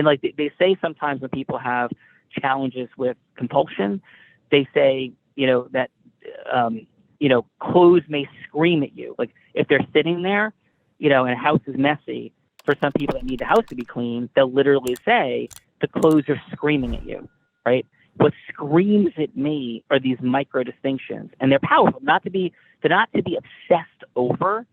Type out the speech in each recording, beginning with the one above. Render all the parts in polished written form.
And like they say sometimes when people have challenges with compulsion, they say, that, clothes may scream at you. Like if they're sitting there, and a house is messy, for some people that need the house to be clean, they'll literally say the clothes are screaming at you, right? What screams at me are these micro distinctions, and they're powerful. They're not to be obsessed over,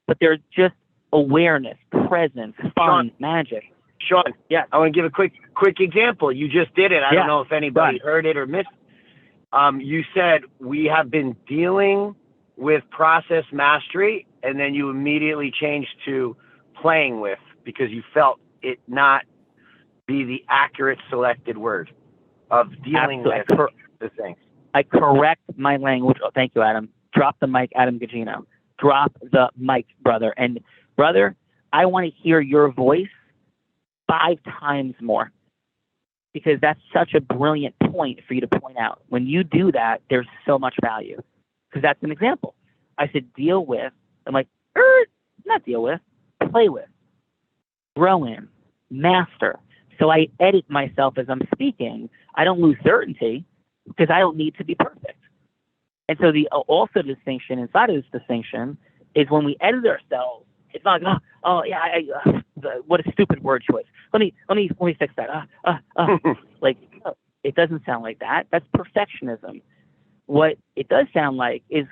but they're just awareness, presence, fun, Sean, magic. Sean, yeah, I want to give a quick example. You just did it. I don't know if anybody heard it or missed. You said we have been dealing with process mastery, and then you immediately changed to playing with because you felt it not be the accurate selected word of dealing with the things. I correct my language. Oh, thank you, Adam. Drop the mic, Adam Gugino. Drop the mic, brother. And brother, I want to hear your voice 5 times more, because that's such a brilliant point for you to point out. When you do that, there's so much value. Because that's an example. I said deal with. I'm like, not deal with, play with, grow in, master. So I edit myself as I'm speaking. I don't lose certainty because I don't need to be perfect. And so the also distinction inside of this distinction is when we edit ourselves, it's not like, what a stupid word choice. Let me fix that. Like, it doesn't sound like that. That's perfectionism. What it does sound like is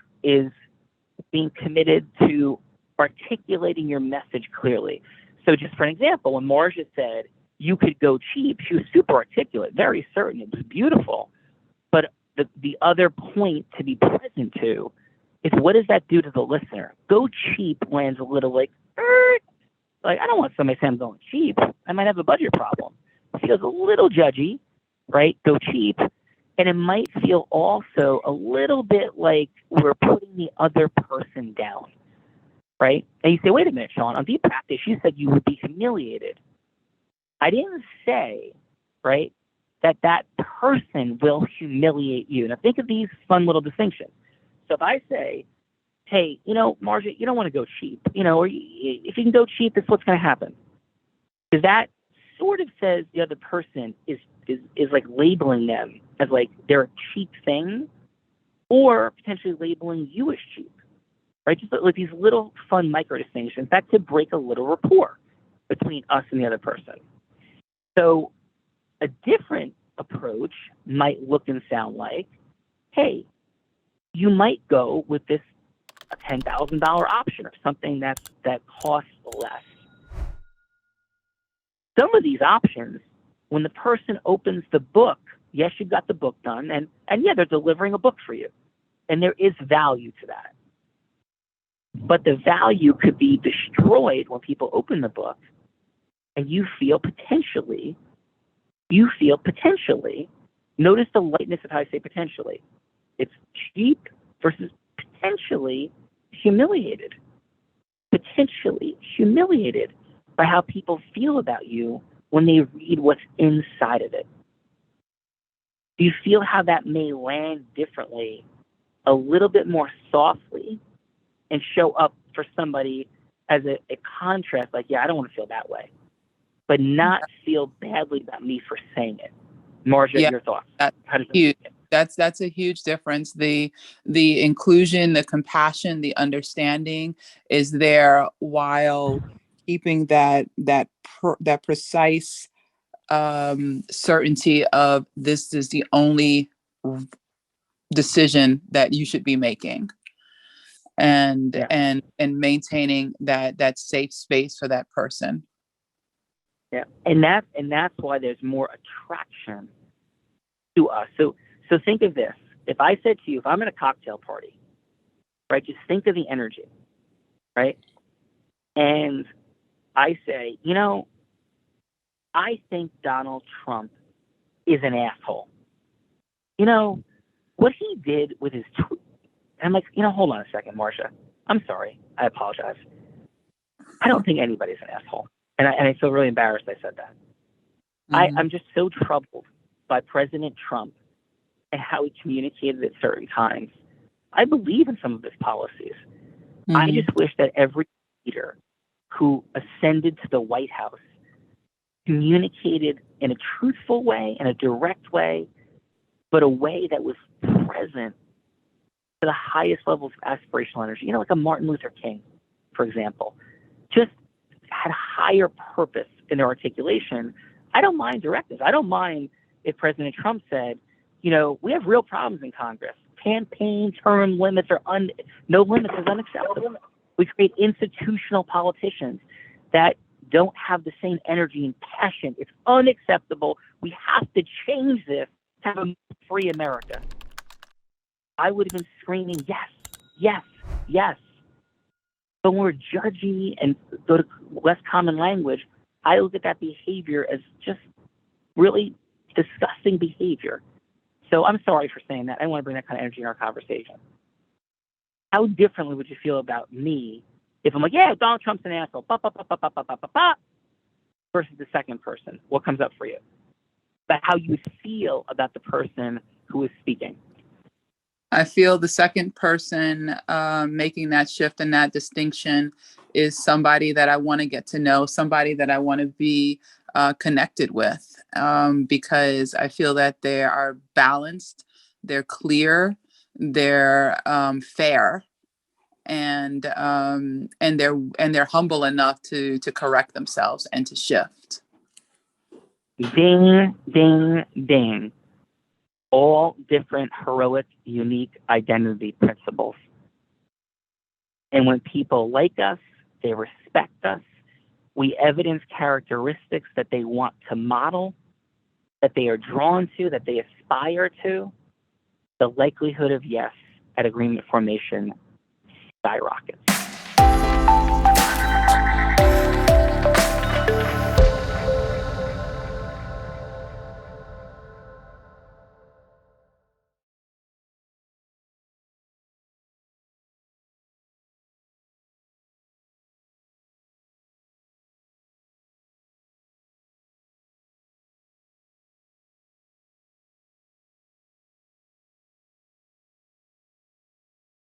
being committed to articulating your message clearly. So just for an example, when Marjah said you could go cheap, she was super articulate, very certain. It was beautiful. But the other point to be present to is, what does that do to the listener? Go cheap lands a little like I don't want somebody saying I'm going cheap. I might have a budget problem. It feels a little judgy, right? Go cheap. And it might feel also a little bit like we're putting the other person down, right? And you say, wait a minute, Sean, on deep practice, you said you would be humiliated. I didn't say, right, that person will humiliate you. Now think of these fun little distinctions. So if I say, hey, Marjah, you don't want to go cheap, or if you can go cheap, that's what's going to happen. Because that sort of says the other person is like labeling them as like they're a cheap thing, or potentially labeling you as cheap, right? Just like these little fun micro distinctions that could break a little rapport between us and the other person. So a different approach might look and sound like, hey, you might go with this a $10,000 option or something that costs less. Some of these options, when the person opens the book, yes, you've got the book done, and yeah, they're delivering a book for you. And there is value to that. But the value could be destroyed when people open the book and you feel potentially, notice the lightness of how I say potentially. It's cheap versus potentially humiliated. Potentially humiliated by how people feel about you when they read what's inside of it. Do you feel how that may land differently, a little bit more softly, and show up for somebody as a contrast, like, yeah, I don't want to feel that way, but not feel badly about me for saying it? Marjah, your thoughts? How does huge. That's a huge difference. The inclusion, the compassion, the understanding is there, while keeping that precise certainty of this is the only decision that you should be making, and maintaining that safe space for that person. Yeah, and that's why there's more attraction to us. So think of this. If I said to you, if I'm at a cocktail party, right, just think of the energy, right? And I say, I think Donald Trump is an asshole. What he did with his tweet. I'm like, hold on a second, Marjah. I'm sorry. I apologize. I don't think anybody's an asshole. And I feel really embarrassed I said that. Mm-hmm. I'm just so troubled by President Trump and how he communicated at certain times. I believe in some of his policies. Mm-hmm. I just wish that every leader who ascended to the White House communicated in a truthful way, in a direct way, but a way that was present to the highest levels of aspirational energy. You know, like a Martin Luther King, for example, just had higher purpose in their articulation. I don't mind directives. I don't mind if President Trump said, you know, we have real problems in Congress. Campaign term limits no limits is unacceptable. We create institutional politicians that don't have the same energy and passion. It's unacceptable. We have to change this to have a free America. I would have been screaming, yes, yes, yes. But when we're judgy and go to less common language, I look at that behavior as just really disgusting behavior. So I'm sorry for saying that. I don't want to bring that kind of energy in our conversation. How differently would you feel about me if I'm like, yeah, Donald Trump's an asshole, versus the second person? What comes up for you? But how you feel about the person who is speaking. I feel the second person making that shift and that distinction is somebody that I want to get to know, somebody that I want to be connected with, because I feel that they are balanced, they're clear, they're fair, and they're humble enough to correct themselves and to shift. Ding, ding, ding. All different, heroic, unique identity principles. And when people like us, they respect us, we evidence characteristics that they want to model, that they are drawn to, that they aspire to, the likelihood of yes at agreement formation skyrockets.